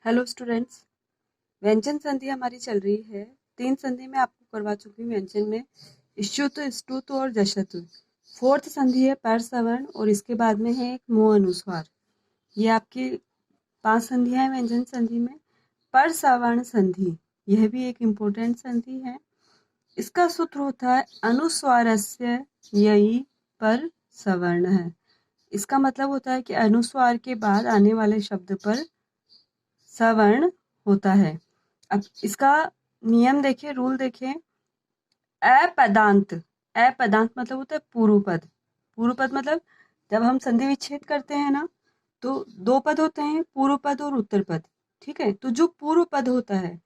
Hello students. व्यंजन संधि हमारी चल रही है। 3 संधि में आपको करवा चुकी हूँ व्यंजन में इष्टुत, स्तुत और जशतु। 4th संधि है पर सवर्ण और इसके बाद में है एक मुंह अनुस्वार। ये आपकी 5 संधियां हैं व्यंजन संधि में। पर सवर्ण संधि यह भी एक इम्पोर्टेंट संधि है। इसका सूत्र होता है अनुस्वारस्य यही पर सवर्ण है। इसका मतलब होता है कि अनुस्वार के बाद आने वाले शब्द पर सवर्ण होता है। अब इसका नियम देखें, रूल देखें। अपदांत, अपदांत मतलब होता है पूर्व पद। पूर्व पद मतलब जब हम संधि विच्छेद करते हैं ना, तो 2 पद होते हैं, पूर्व पद और उत्तर पद। ठीक है, तो जो पूर्व पद होता है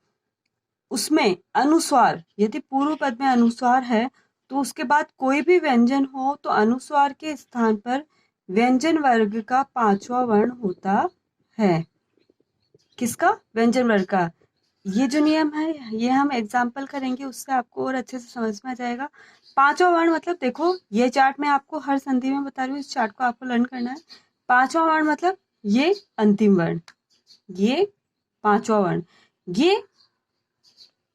उसमें अनुस्वार, यदि पूर्व पद में अनुस्वार है तो उसके बाद कोई भी व्यंजन हो तो अनुस्वार के स्थान पर व्यंजन वर्ग का 5वां वर्ण होता है। किसका? व्यंजन वर्ग का। ये जो नियम है ये हम एग्जाम्पल करेंगे, उससे आपको और अच्छे से समझ में आ जाएगा। 5वां वर्ण मतलब देखो, ये चार्ट मैं आपको हर संधि में बता रही हूँ, इस चार्ट को आपको लर्न करना है। 5वां वर्ण मतलब ये अंतिम वर्ण, ये 5वां वर्ण, ये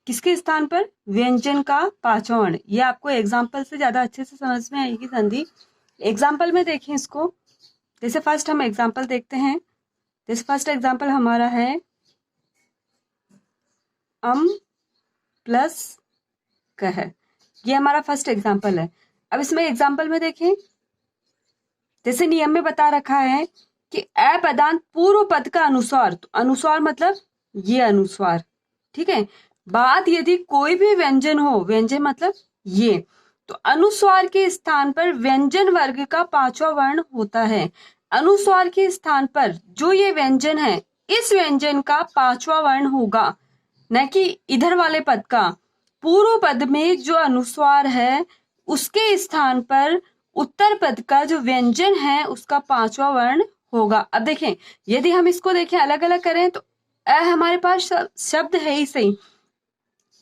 किसके स्थान पर? व्यंजन का 5वां वर्ण। ये आपको एग्जाम्पल से ज्यादा अच्छे से समझ में आएगी संधि। एग्जाम्पल में देखें इसको। जैसे फर्स्ट हम एग्जाम्पल देखते हैं। जैसे फर्स्ट एग्जाम्पल हमारा है अम प्लस कह। ये हमारा फर्स्ट एग्जाम्पल है। अब इसमें एग्जाम्पल में देखें, जैसे नियम में बता रखा है कि अपदांत पूर्व पद का अनुस्वार, तो अनुस्वार मतलब ये अनुस्वार। ठीक है, बाद यदि कोई भी व्यंजन हो, व्यंजन मतलब ये, तो अनुस्वार के स्थान पर व्यंजन वर्ग का 5वां वर्ण होता है। अनुस्वार के स्थान पर जो ये व्यंजन है, इस व्यंजन का 5वां वर्ण होगा, न कि इधर वाले पद का। पूर्व पद में जो अनुस्वार है उसके स्थान पर उत्तर पद का जो व्यंजन है उसका 5वां वर्ण होगा। अब देखें, यदि हम इसको देखें अलग अलग करें तो अ हमारे पास शब्द है ही सही।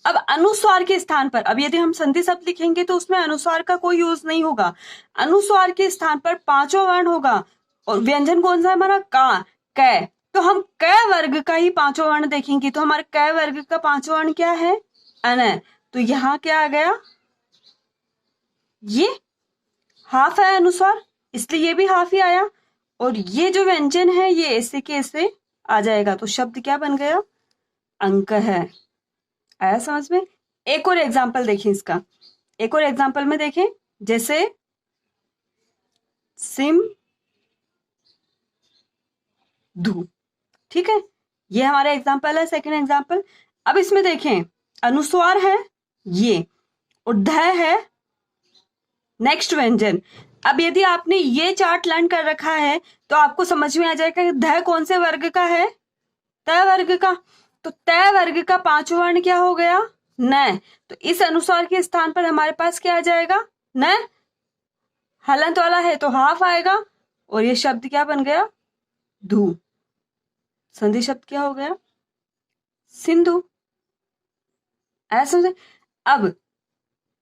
अब अनुस्वार के स्थान पर, अब यदि हम संधि शब्द लिखेंगे तो उसमें अनुस्वार का कोई यूज नहीं होगा। अनुस्वार के स्थान पर 5वां वर्ण होगा और व्यंजन कौन सा है हमारा? का, कै। तो हम कै वर्ग का ही 5वां वर्ण देखेंगे, तो हमारे कै वर्ग का 5वां वर्ण क्या है? अन। तो यहाँ क्या आ गया? ये हाफ है अनुस्वार, इसलिए ये भी हाफ ही आया। और ये जो व्यंजन है ये ऐसे के ऐसे आ जाएगा, तो शब्द क्या बन गया? अंक है। आया समझ में? एक और एग्जाम्पल देखें इसका। एक और एग्जाम्पल में देखें, जैसे सिम धू। ठीक है, ये हमारा एग्जाम्पल है, सेकंड एग्जाम्पल। अब इसमें देखें, अनुस्वार है ये और ध है नेक्स्ट व्यंजन। अब यदि आपने ये चार्ट लर्न कर रखा है तो आपको समझ में आ जाएगा कि ध कौन से वर्ग का है? तय वर्ग का। तो तय वर्ग का 5वां वर्ण क्या हो गया? न। तो इस अनुस्वार के स्थान पर हमारे पास क्या आ जाएगा? न। हलंत वाला है तो हाफ आएगा और ये शब्द क्या बन गया? धू। संधि शब्द क्या हो गया? सिंधु। ऐसा समझे? अब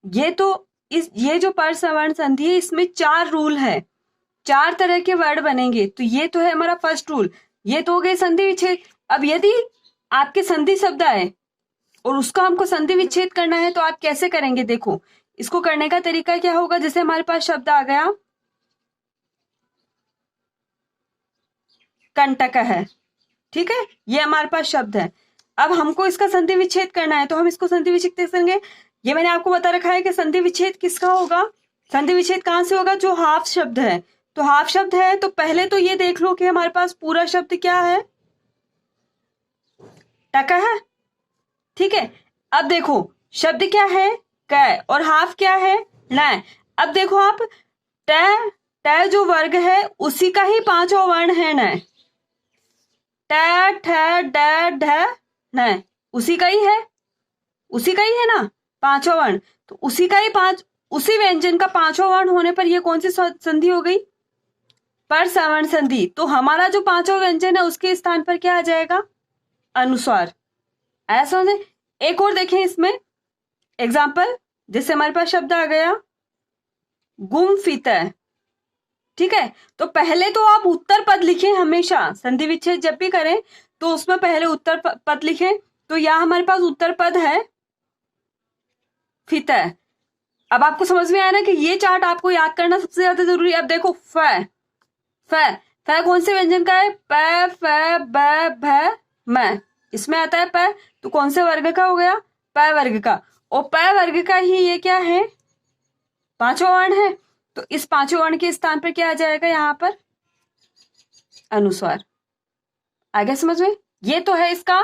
ये तो ये जो पर सवर्ण संधि है इसमें 4 रूल है, 4 तरह के वर्ड बनेंगे। तो ये तो है हमारा फर्स्ट रूल, ये तो हो गए संधि विच्छेद। अब यदि आपके संधि शब्द आए और उसका हमको संधि विच्छेद करना है तो आप कैसे करेंगे? देखो, इसको करने का तरीका क्या होगा। जैसे हमारे पास शब्द आ गया कंटक है, ठीक है, ये हमारे पास शब्द है। अब हमको इसका संधि विच्छेद करना है तो हम इसको संधि विच्छेद कैसे करेंगे? ये मैंने आपको बता रखा है कि संधि विच्छेद किसका होगा? संधि विच्छेद कहां से होगा? जो हाफ शब्द है। तो हाफ शब्द है तो पहले तो ये देख लो कि हमारे पास पूरा शब्द क्या है? टका है। ठीक है, अब देखो शब्द क्या है? क, और हाफ क्या है? न। अब देखो आप, ट, ट जो वर्ग है उसी का ही 5वां वर्ण है न। ट, ठ, ड, ढ, न, उसी का ही है, उसी का ही है ना 5वां वर्ण। तो उसी का ही उसी व्यंजन का 5वां वर्ण होने पर यह कौन सी संधि हो गई? पर सवर्ण संधि। तो हमारा जो 5वां व्यंजन है उसके स्थान पर क्या आ जाएगा? अनुस्वार। ऐसा समझे? एक और देखें इसमें एग्जाम्पल। जैसे हमारे पास शब्द आ गया गुम्फित। ठीक है, तो पहले तो आप उत्तर पद लिखें हमेशा, संधि विच्छेद जब भी करें तो उसमें पहले उत्तर पद लिखें। तो यहाँ हमारे पास उत्तर पद है फित है। अब आपको समझ में आया ना कि ये चार्ट आपको याद करना सबसे ज्यादा जरूरी है। अब देखो फ फ कौन से व्यंजन का है? प फ ब भ म, इसमें आता है प, तो कौन से वर्ग का हो गया? प वर्ग का। और प वर्ग का ही ये क्या है? पांचवा वर्ण है। तो इस पांचवें वर्ण के स्थान पर क्या आ जाएगा? यहाँ पर अनुस्वार। आ गया समझ में? ये तो है इसका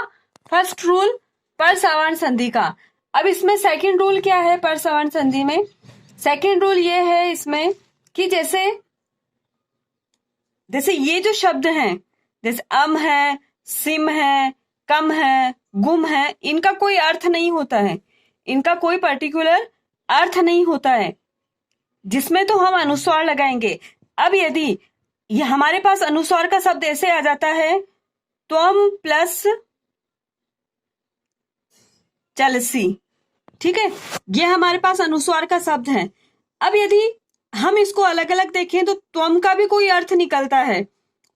फर्स्ट रूल पर सवर्ण संधि का। अब इसमें सेकंड रूल क्या है पर सवर्ण संधि में? सेकंड रूल ये है इसमें कि जैसे ये जो शब्द हैं, जैसे अम है, सिम है, कम है, गुम है, इनका कोई अर्थ नहीं होता है, इनका कोई पर्टिकुलर अर्थ नहीं होता है, जिसमें तो हम अनुस्वार लगाएंगे। अब यदि ये हमारे पास अनुस्वार का शब्द ऐसे आ जाता है, त्वम प्लस चलसी, ठीक है, ये हमारे पास अनुस्वार का शब्द है। अब यदि हम इसको अलग अलग देखें तो त्वम का भी कोई अर्थ निकलता है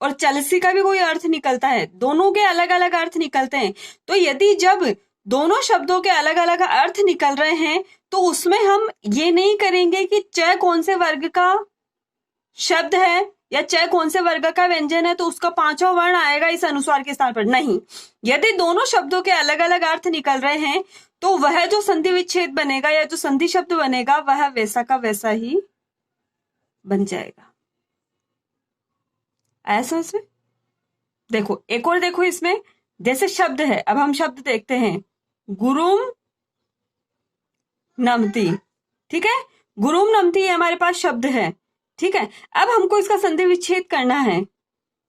और चलसी का भी कोई अर्थ निकलता है, दोनों के अलग अलग अर्थ निकलते हैं। तो यदि जब दोनों शब्दों के अलग अलग अर्थ निकल रहे हैं तो उसमें हम ये नहीं करेंगे कि च कौन से वर्ग का शब्द है या च कौन से वर्ग का व्यंजन है तो उसका पांचवा वर्ण आएगा इस अनुस्वार के स्थान पर। नहीं, यदि दोनों शब्दों के अलग अलग अर्थ निकल रहे हैं तो वह जो संधि विच्छेद बनेगा या जो संधि शब्द बनेगा वह वैसा का वैसा ही बन जाएगा। आया समझ में? देखो एक और देखो इसमें, जैसे शब्द है, अब हम शब्द देखते हैं, गुरुम नमती, ठीक है, गुरुम नमती हमारे पास शब्द है, ठीक है। अब हमको इसका संधि विच्छेद करना है,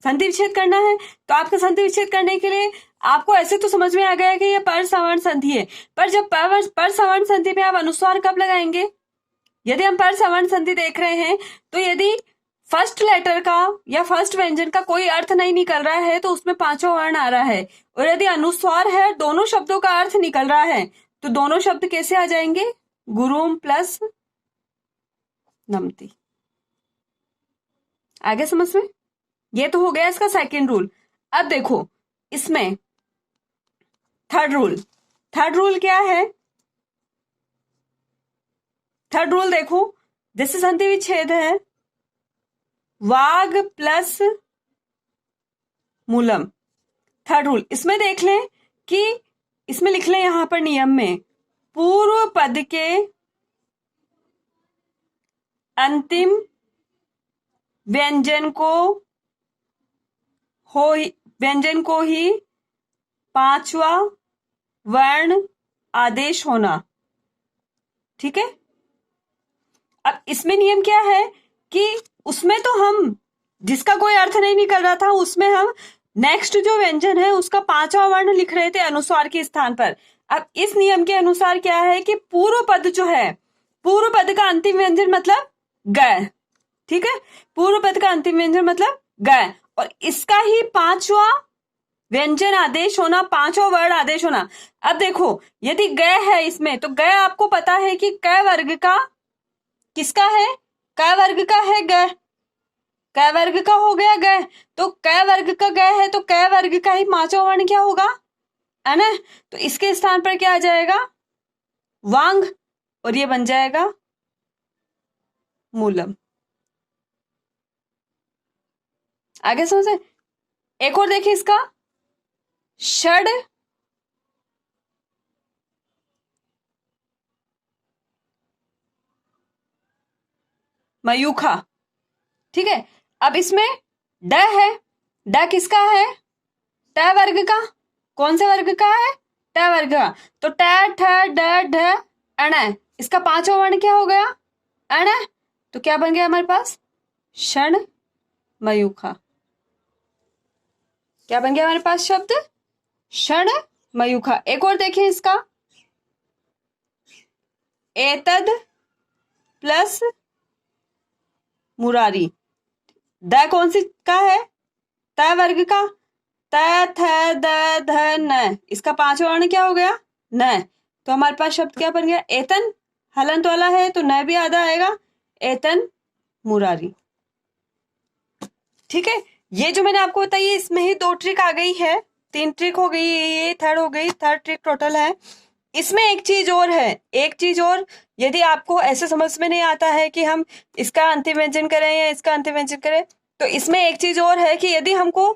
संधि विच्छेद करना है, तो आपका संधि विच्छेद करने के लिए आपको ऐसे तो समझ में आ गया कि ये पर सवर्ण संधि है, पर जब पर सवर्ण संधि में आप अनुस्वार कब लगाएंगे? यदि हम पर सवर्ण संधि देख रहे हैं तो यदि फर्स्ट लेटर का या फर्स्ट व्यंजन का कोई अर्थ नहीं निकल रहा है तो उसमें पांचवा वर्ण आ रहा है, और यदि अनुस्वार है, दोनों शब्दों का अर्थ निकल रहा है, तो दोनों शब्द कैसे आ जाएंगे? गुरुम प्लस नमती। आगे समझ में? ये तो हो गया इसका सेकंड रूल। अब देखो इसमें थर्ड रूल, थर्ड रूल क्या है? थर्ड रूल देखो, जैसे संधि विच्छेद है, वाग प्लस मूलम, थर्ड रूल, इसमें देख लें कि इसमें लिख लें यहां पर नियम में, पूर्व पद के अंतिम व्यंजन को ही पांचवा वर्ण आदेश होना, ठीक है। अब इसमें नियम क्या है कि उसमें तो हम जिसका कोई अर्थ नहीं निकल रहा था उसमें हम नेक्स्ट जो व्यंजन है उसका पांचवा वर्ण लिख रहे थे अनुस्वार के स्थान पर। अब इस नियम के अनुसार क्या है कि पूर्व पद जो है, पूर्व पद का अंतिम व्यंजन मतलब ग, ठीक है, पूर्व पद का अंतिम व्यंजन मतलब ग, और इसका ही पांचवा व्यंजन आदेश होना, पांचवा वर्ण आदेश होना। अब देखो यदि ग है इसमें तो ग आपको पता है कि क वर्ग का किसका है? क वर्ग का है ग, क वर्ग का हो गया ग, तो क वर्ग का ग है तो क वर्ग का ही पांचवा वर्ण क्या होगा? है ना, तो इसके स्थान पर क्या आ जाएगा? वांग, और ये बन जाएगा मूलम। आगे समझे? एक और देखिए इसका, षड मयूखा, ठीक है। अब इसमें ड है, ड किसका है? ट वर्ग का, कौन से वर्ग का है? ट वर्ग का, तो ट ठ ड ढ अण, इसका पांचवा वर्ण क्या हो गया? अण, तो क्या बन गया हमारे पास? षण मयूखा। क्या बन गया हमारे पास शब्द? षण मयूखा। एक और देखें इसका, एतद प्लस मुरारी, द कौन सी का है? त वर्ग का, त थ द ध न, इसका पांचवा वर्ण क्या हो गया? न, तो हमारे पास शब्द क्या बन गया? एतन, हलंत वाला है तो न भी आधा आएगा, एतन मुरारी, ठीक है। ये जो मैंने आपको बताई इसमें ही दो ट्रिक आ गई है 3 ट्रिक हो गई, ये थर्ड हो गई, थर्ड ट्रिक टोटल है। इसमें एक चीज और है, एक चीज और, यदि आपको ऐसे समझ में नहीं आता है कि हम इसका अंतिम व्यंजन करें या इसका अंतिम व्यंजन करें, तो इसमें एक चीज और है कि यदि हमको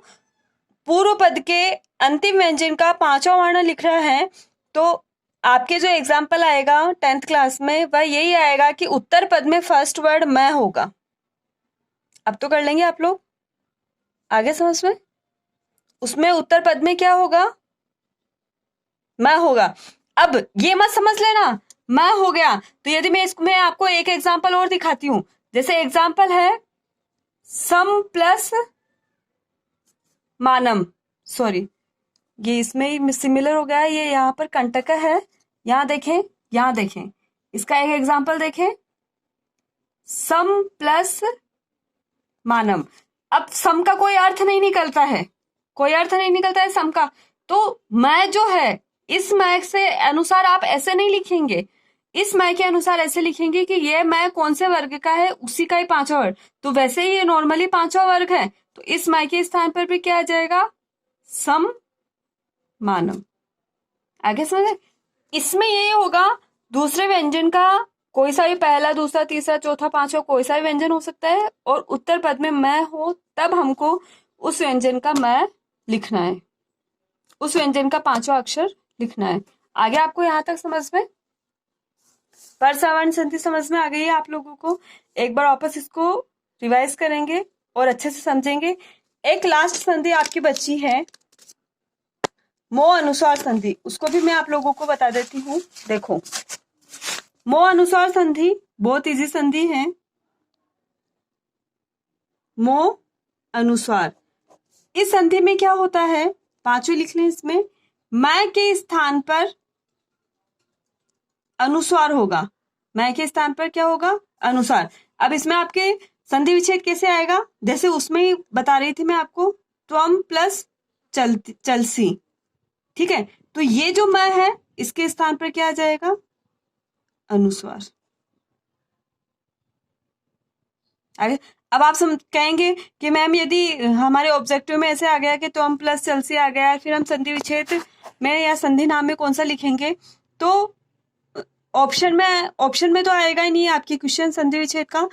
पूर्व पद के अंतिम व्यंजन का 5वां वर्ण लिखना है, तो आपके जो एग्जाम्पल आएगा 10th क्लास में वह यही आएगा कि उत्तर पद में फर्स्ट वर्ड मैं होगा। अब तो कर लेंगे आप लोग, आगे समझ में। उसमें उत्तर पद में क्या होगा, मैं होगा। अब ये मत समझ लेना मैं हो गया, तो यदि मैं इसमें आपको एक एग्जाम्पल और दिखाती हूं, जैसे एग्जाम्पल है सम प्लस मानम, सॉरी ये इसमें सिमिलर हो गया है, ये यहाँ पर कंटक है, यहाँ देखें, यहाँ देखें, इसका एक एग्जाम्पल देखें, सम प्लस मानम। अब सम का कोई अर्थ नहीं निकलता है, कोई अर्थ नहीं निकलता है सम का, तो मैं जो है इस मैं से अनुसार आप ऐसे नहीं लिखेंगे, इस मैं के अनुसार ऐसे लिखेंगे कि ये मैं कौन से वर्ग का है, उसी का ही 5वां वर्ग, तो वैसे ही ये नॉर्मली 5वां वर्ग है, तो इस मैं के स्थान पर भी क्या आ जाएगा, सम मानम। आगे समझे। इसमें यही होगा, दूसरे व्यंजन का कोई सा भी पहला, दूसरा, तीसरा, चौथा, पांचवा कोई सा भी व्यंजन हो सकता है, और उत्तर पद में मैं हो तब हमको उस व्यंजन का मैं लिखना है, उस व्यंजन का 5वां अक्षर लिखना है। आगे आपको यहां तक समझ में, पर सवर्ण संधि समझ में आ गई है आप लोगों को। एक बार वापस इसको रिवाइज करेंगे और अच्छे से समझेंगे। एक लास्ट संधि आपकी बची है मोह अनुसार संधि, उसको भी मैं आप लोगों को बता देती हूँ। देखो मोह अनुसार संधि बहुत इजी संधि है। मोह अनुसार, इस संधि में क्या होता है, 5वें लिख लें, इसमें मैं के स्थान पर अनुस्वार होगा, मैं के स्थान पर क्या होगा, अनुसार। अब इसमें आपके संधि विच्छेद कैसे आएगा, जैसे उसमें ही बता रही थी मैं आपको, त्वम प्लस चलसी, ठीक है। तो ये जो मैं है इसके स्थान पर क्या आ जाएगा, अनुस्वार। आगे अब आप कहेंगे कि मैम यदि हमारे ऑब्जेक्टिव में ऐसे आ गया कि त्वम प्लस चलसी आ गया है, फिर हम संधि विच्छेद में या संधि नाम में कौन सा लिखेंगे, तो ऑप्शन में तो आएगा ही नहीं, आपकी क्वेश्चन संधि विच्छेद का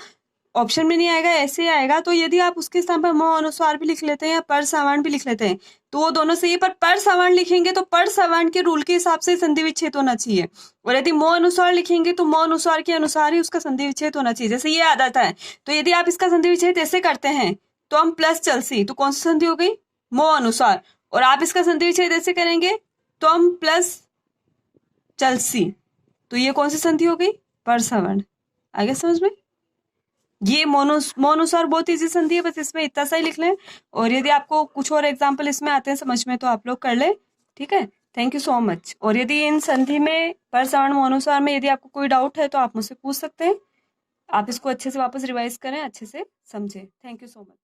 ऑप्शन में नहीं आएगा, ऐसे ही आएगा। तो यदि आप उसके स्थान पर मोह अनुस्वार भी लिख लेते हैं या पर सवर्ण भी लिख लेते हैं, तो वो दोनों सही है, पर सवर्ण लिखेंगे तो पर सवर्ण के रूल के हिसाब से संधि विच्छेद होना चाहिए, और यदि मोह अनुस्वार लिखेंगे तो मोह अनुस्वार के अनुसार ही उसका संधि विच्छेद होना चाहिए। जैसे ये आदत है, तो यदि आप इसका संधि विच्छेद ऐसे करते हैं तो हम प्लस चलसी, तो कौन सी संधि हो गई, मोह अनुसार, और आप इसका संधि विच्छेद ऐसे करेंगे तो हम प्लस चलसी, तो ये कौन सी संधि हो गई, पर सवर्ण। आगे समझ में। ये मोनुसार बहुत इजी संधि है, बस इसमें इतना सा ही लिख लें, और यदि आपको कुछ और एग्जाम्पल इसमें आते हैं समझ में तो आप लोग कर ले, ठीक है। Thank you so much. और यदि इन संधि में पर सवर्ण मोनुसार में यदि आपको कोई डाउट है तो आप मुझसे पूछ सकते हैं। आप इसको अच्छे से वापस रिवाइज करें, अच्छे से समझें। Thank you so much.